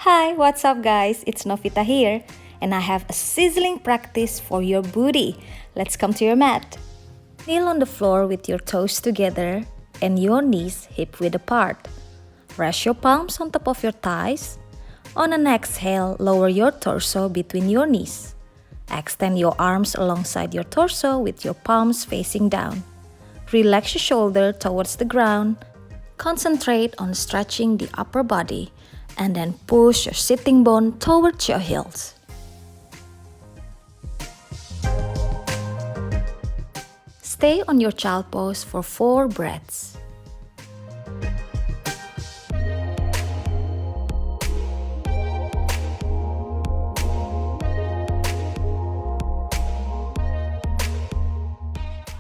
Hi, what's up guys? It's Novita here, and I have a sizzling practice for your booty. Let's come to your mat. Kneel on the floor with your toes together and your knees hip-width apart. Rest your palms on top of your thighs. On an exhale, lower your torso between your knees. Extend your arms alongside your torso with your palms facing down. Relax your shoulder towards the ground. Concentrate on stretching the upper body and then push your sitting bone towards your heels. Stay on your child pose for 4 breaths.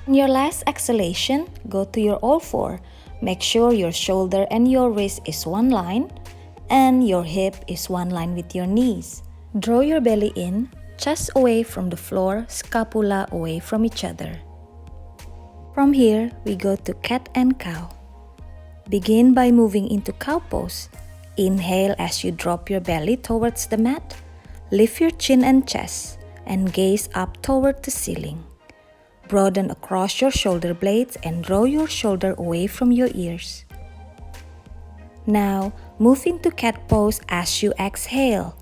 On your last exhalation, go to your all four. Make sure your shoulder and your wrist is one line and your hip is one line with your knees. Draw your belly in, chest away from the floor, scapula away from each other. From here, we go to cat and cow. Begin by moving into cow pose. Inhale as you drop your belly towards the mat. Lift your chin and chest and gaze up toward the ceiling. Broaden across your shoulder blades and draw your shoulder away from your ears. Now, move into cat pose as you exhale.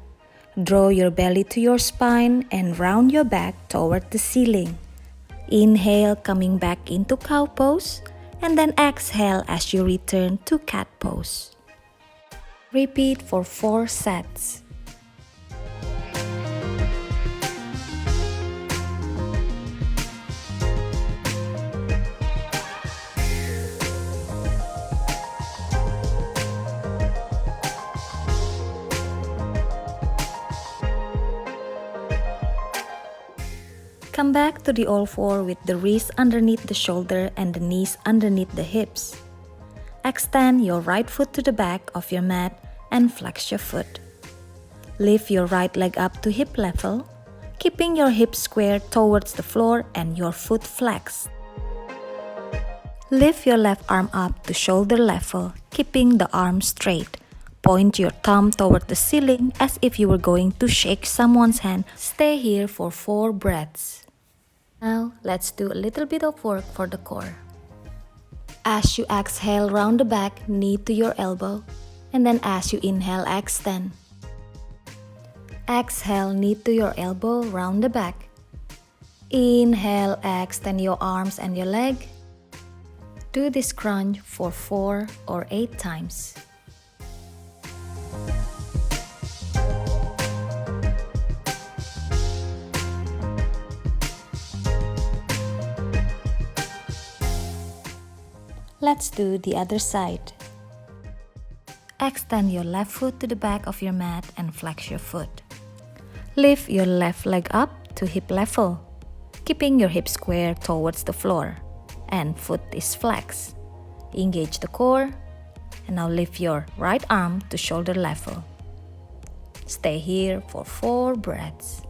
Draw your belly to your spine and round your back toward the ceiling. Inhale, coming back into cow pose, and then exhale as you return to cat pose. Repeat for 4 sets. Come back to the all four with the wrist underneath the shoulder and the knees underneath the hips. Extend your right foot to the back of your mat and flex your foot. Lift your right leg up to hip level, keeping your hips square towards the floor and your foot flexed. Lift your left arm up to shoulder level, keeping the arm straight. Point your thumb toward the ceiling as if you were going to shake someone's hand. Stay here for 4 breaths. Now, let's do a little bit of work for the core. As you exhale, round the back, knee to your elbow. And then as you inhale, extend. Exhale, knee to your elbow, round the back. Inhale, extend your arms and your leg. Do this crunch for 4 or 8 times. Let's do the other side. Extend your left foot to the back of your mat and flex your foot. Lift your left leg up to hip level, keeping your hip square towards the floor and foot is flexed. Engage the core and now lift your right arm to shoulder level. Stay here for 4 breaths.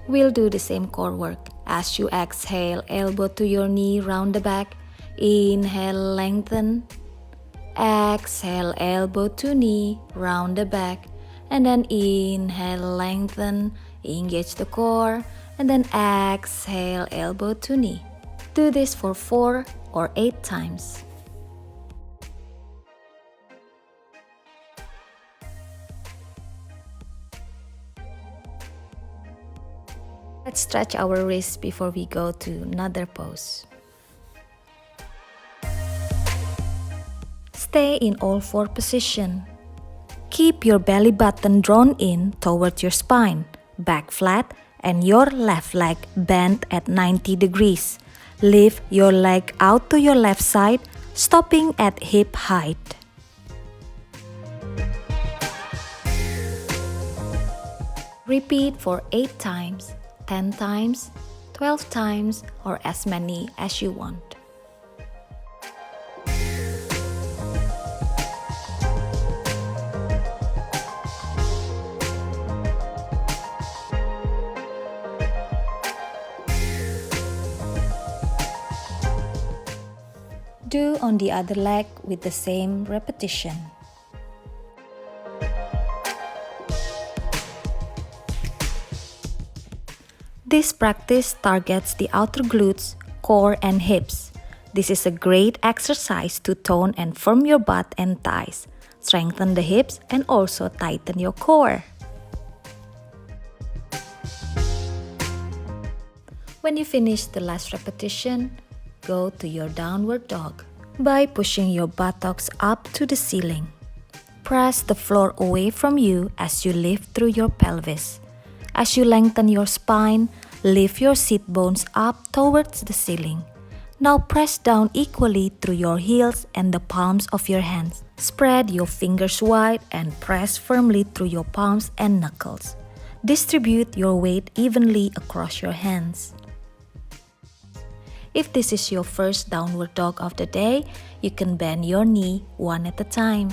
We'll do the same core work. As you exhale, elbow to your knee, round the back. Inhale, lengthen. Exhale, elbow to knee, round the back. And then inhale, lengthen, engage the core. And then exhale, elbow to knee. Do this for 4 or 8 times. Let's stretch our wrists before we go to another pose. Stay in all 4 position. Keep your belly button drawn in towards your spine, back flat, and your left leg bent at 90 degrees. Lift your leg out to your left side, stopping at hip height. Repeat for 8 times, 10 times, 12 times, or as many as you want. Do on the other leg with the same repetition. This practice targets the outer glutes, core, and hips. This is a great exercise to tone and firm your butt and thighs, strengthen the hips, and also tighten your core. When you finish the last repetition, go to your downward dog by pushing your buttocks up to the ceiling. Press the floor away from you as you lift through your pelvis. As you lengthen your spine, lift your sit bones up towards the ceiling. Now press down equally through your heels and the palms of your hands. Spread your fingers wide and press firmly through your palms and knuckles. Distribute your weight evenly across your hands. If this is your first downward dog of the day, you can bend your knee one at a time,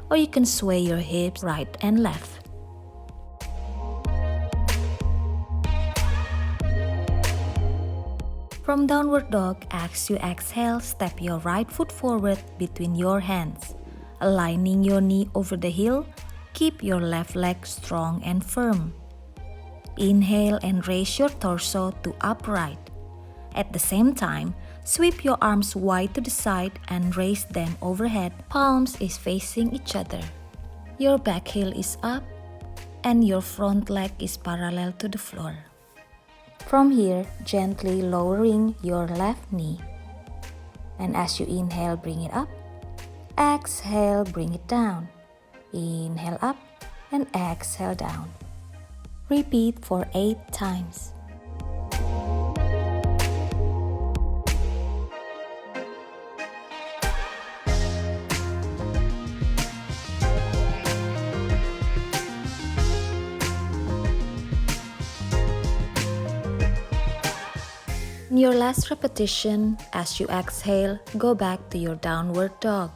or you can sway your hips right and left. From downward dog, as you exhale, step your right foot forward between your hands. Aligning your knee over the heel, keep your left leg strong and firm. Inhale and raise your torso to upright. At the same time, sweep your arms wide to the side and raise them overhead. Palms is facing each other. Your back heel is up and your front leg is parallel to the floor. From here, gently lowering your left knee. And as you inhale, bring it up. Exhale, bring it down. Inhale up and exhale down. Repeat for 8 times. In your last repetition, as you exhale, go back to your downward dog.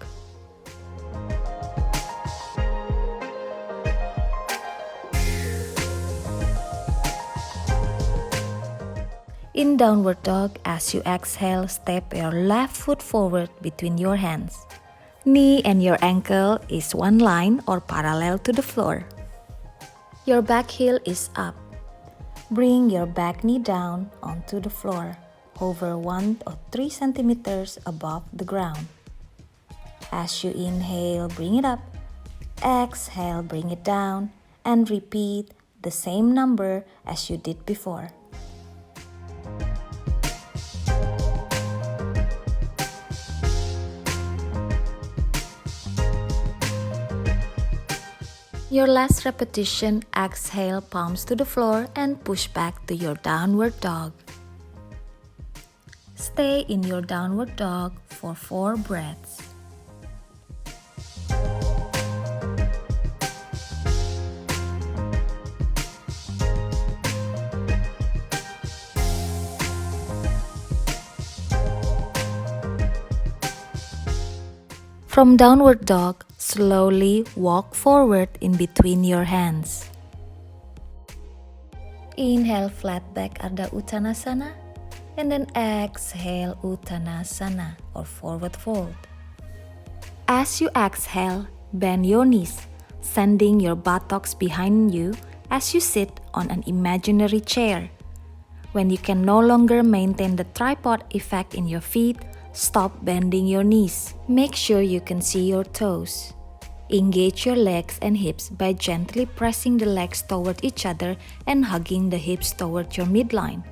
In downward dog, as you exhale, step your left foot forward between your hands. Knee and your ankle is one line or parallel to the floor. Your back heel is up. Bring your back knee down onto the floor, over 1 or 3 centimeters above the ground. As you inhale, bring it up. Exhale, bring it down, and repeat the same number as you did before. Your last repetition, exhale, palms to the floor and push back to your downward dog. Stay in your downward dog for 4 breaths. From downward dog, slowly walk forward in between your hands. Inhale, flat back Ardha Uttanasana, and then exhale, Uttanasana or forward fold. As you exhale, bend your knees, sending your buttocks behind you as you sit on an imaginary chair. When you can no longer maintain the tripod effect in your feet, stop bending your knees. Make sure you can see your toes. Engage your legs and hips by gently pressing the legs toward each other and hugging the hips toward your midline.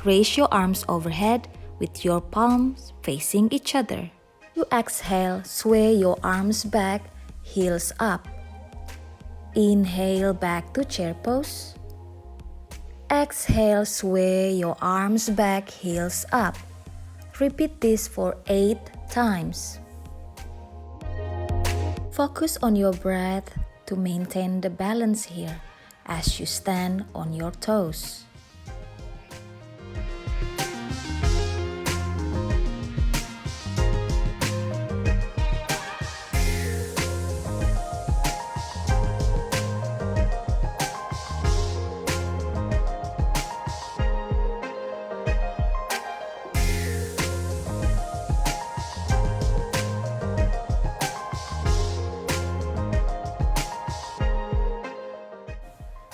Raise your arms overhead with your palms facing each other. You exhale, sway your arms back, heels up. Inhale back to chair pose. Exhale, sway your arms back, heels up. Repeat this for 8 times. Focus on your breath to maintain the balance here as you stand on your toes.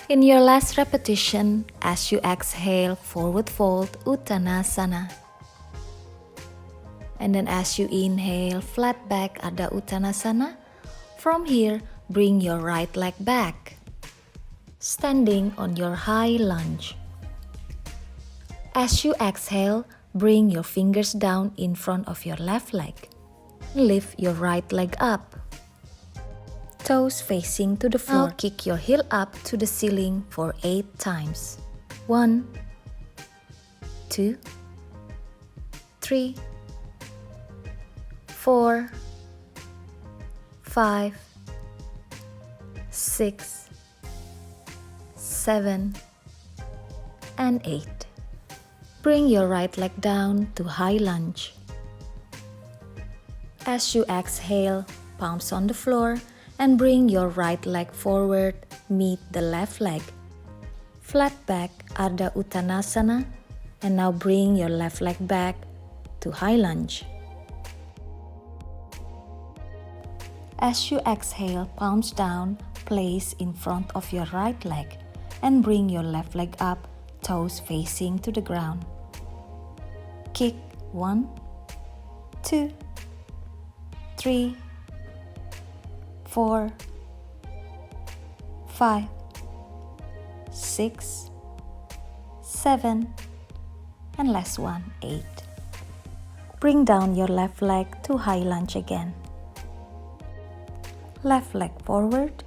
In your last repetition, as you exhale, forward fold, Uttanasana. And then as you inhale, flat back, Ardha Uttanasana. From here, bring your right leg back, standing on your high lunge. As you exhale, bring your fingers down in front of your left leg. Lift your right leg up, toes facing to the floor. Now kick your heel up to the ceiling for 8 times. 1, 2, 3, 4, 5, 6, 7, and 8. Bring your right leg down to high lunge. As you exhale, palms on the floor, and bring your right leg forward, meet the left leg. Flat back, Ardha Uttanasana, and now bring your left leg back to high lunge. As you exhale, palms down, place in front of your right leg, and bring your left leg up, toes facing to the ground. Kick 1, 2, 3, 4, 5, 6, 7, and last one, 8. Bring down your left leg to high lunge again. Left leg forward.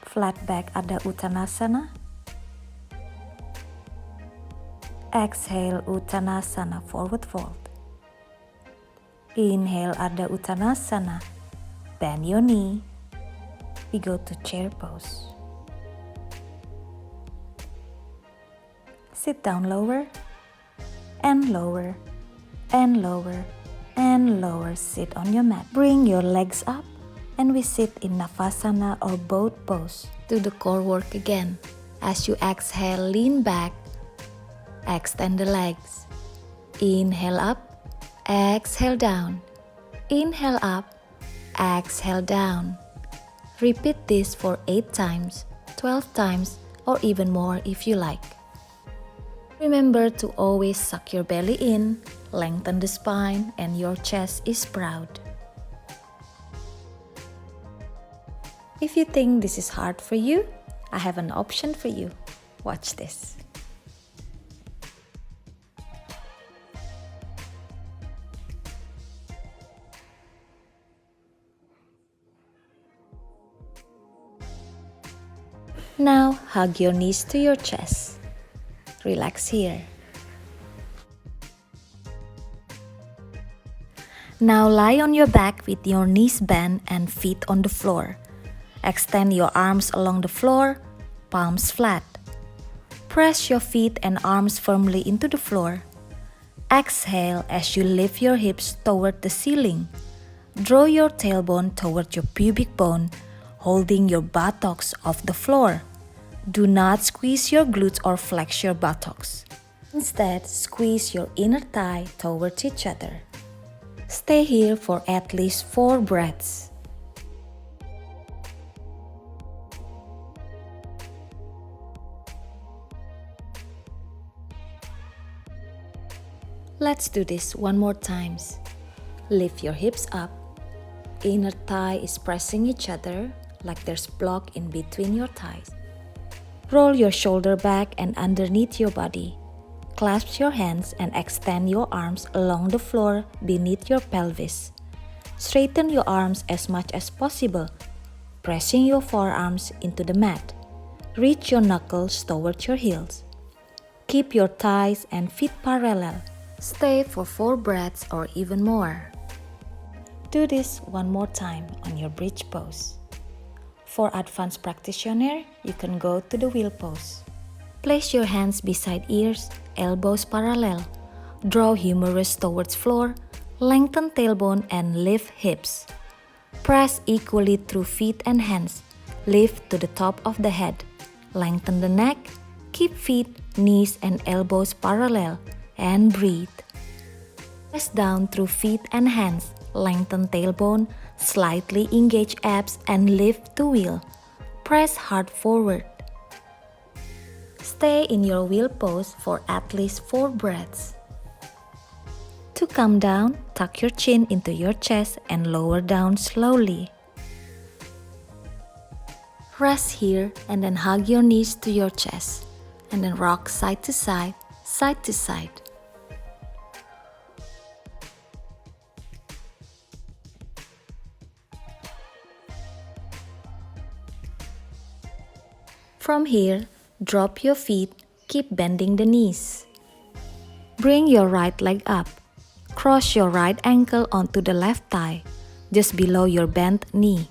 Flat back, Ardha Uttanasana. Exhale, Uttanasana, forward fold. Inhale, Ardha Uttanasana. Bend your knee. We go to chair pose. Sit down lower, and lower, and lower, and lower. Sit on your mat. Bring your legs up, and we sit in Navasana or boat pose. Do the core work again. As you exhale, lean back. Extend the legs. Inhale up, exhale down. Inhale up, exhale down. Repeat this for 8 times, 12 times, or even more if you like. Remember to always suck your belly in, lengthen the spine, and your chest is proud. If you think this is hard for you, I have an option for you. Watch this. Now hug your knees to your chest. Relax here. Now lie on your back with your knees bent and feet on the floor. Extend your arms along the floor, palms flat. Press your feet and arms firmly into the floor. Exhale as you lift your hips toward the ceiling. Draw your tailbone toward your pubic bone, holding your buttocks off the floor. Do not squeeze your glutes or flex your buttocks. Instead, squeeze your inner thigh towards each other. Stay here for at least 4 breaths. Let's do this one more time. Lift your hips up. Inner thigh is pressing each other like there's block in between your thighs. Roll your shoulder back and underneath your body. Clasp your hands and extend your arms along the floor beneath your pelvis. Straighten your arms as much as possible, pressing your forearms into the mat. Reach your knuckles towards your heels. Keep your thighs and feet parallel. Stay for 4 breaths or even more. Do this one more time on your bridge pose. For advanced practitioner, you can go to the wheel pose. Place your hands beside ears, elbows parallel. Draw humerus towards floor, lengthen tailbone and lift hips. Press equally through feet and hands. Lift to the top of the head. Lengthen the neck. Keep feet, knees and elbows parallel and breathe. Press down through feet and hands. Lengthen tailbone, slightly engage abs and lift to wheel. press hard forward. Stay in your wheel pose for at least 4 breaths. To come down, tuck your chin into your chest and lower down slowly. Rest here and then hug your knees to your chest and then rock side to side, side to side. From here, drop your feet, keep bending the knees. Bring your right leg up. Cross your right ankle onto the left thigh, just below your bent knee,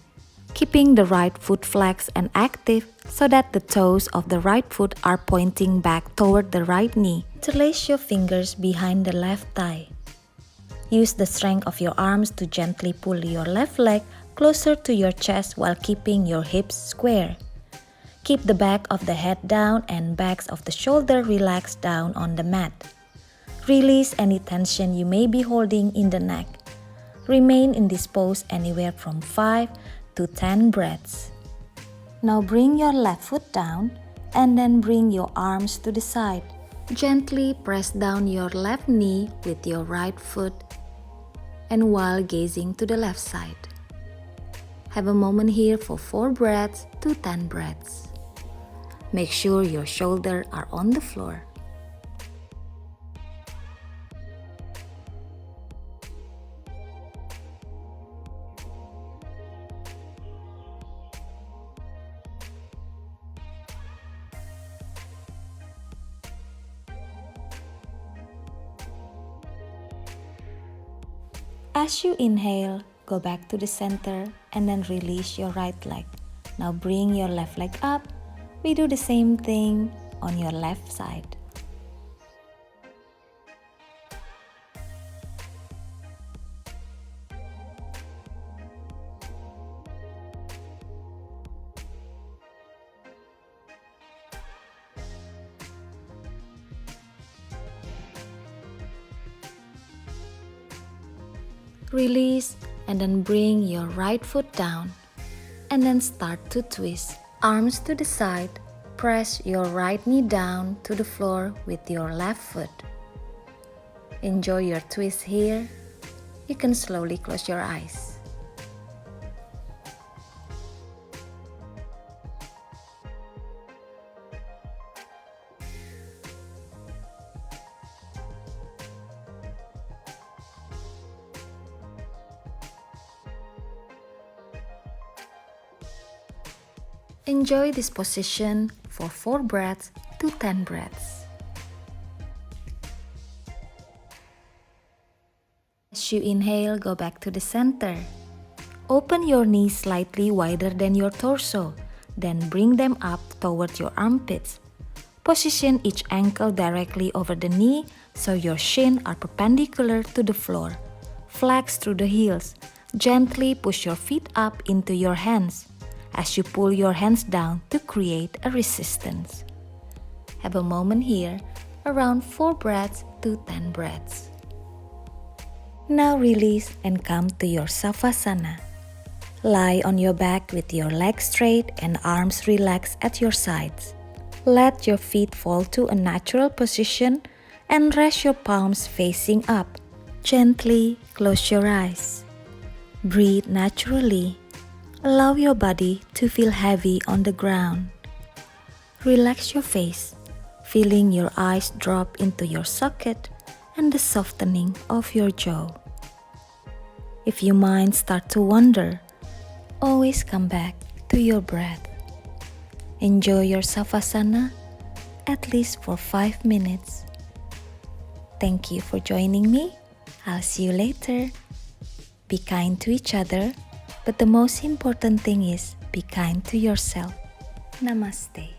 keeping the right foot flexed and active so that the toes of the right foot are pointing back toward the right knee. Interlace your fingers behind the left thigh. Use the strength of your arms to gently pull your left leg closer to your chest while keeping your hips square. Keep the back of the head down and backs of the shoulder relaxed down on the mat. Release any tension you may be holding in the neck. Remain in this pose anywhere from 5 to 10 breaths. Now bring your left foot down and then bring your arms to the side. Gently press down your left knee with your right foot and while gazing to the left side. Have a moment here for 4 breaths to 10 breaths. Make sure your shoulders are on the floor. As you inhale, go back to the center and then release your right leg. Now bring your left leg up. We do the same thing on your left side. Release and then bring your right foot down and then start to twist. Arms to the side, press your right knee down to the floor with your left foot. Enjoy your twist here. You can slowly close your eyes. Enjoy this position for 4 breaths to 10 breaths. As you inhale, go back to the center. Open your knees slightly wider than your torso, then bring them up toward your armpits. Position each ankle directly over the knee so your shins are perpendicular to the floor. Flex through the heels. Gently push your feet up into your hands as you pull your hands down to create a resistance. Have a moment here, around 4 breaths to 10 breaths. Now release and come to your Savasana. Lie on your back with your legs straight and arms relaxed at your sides. Let your feet fall to a natural position and rest your palms facing up. Gently close your eyes. Breathe naturally. Allow your body to feel heavy on the ground. Relax your face, feeling your eyes drop into your socket and the softening of your jaw. If your mind starts to wander, always come back to your breath. Enjoy your Savasana at least for 5 minutes. Thank you for joining me. I'll see you later. Be kind to each other, but the most important thing is be kind to yourself. Namaste.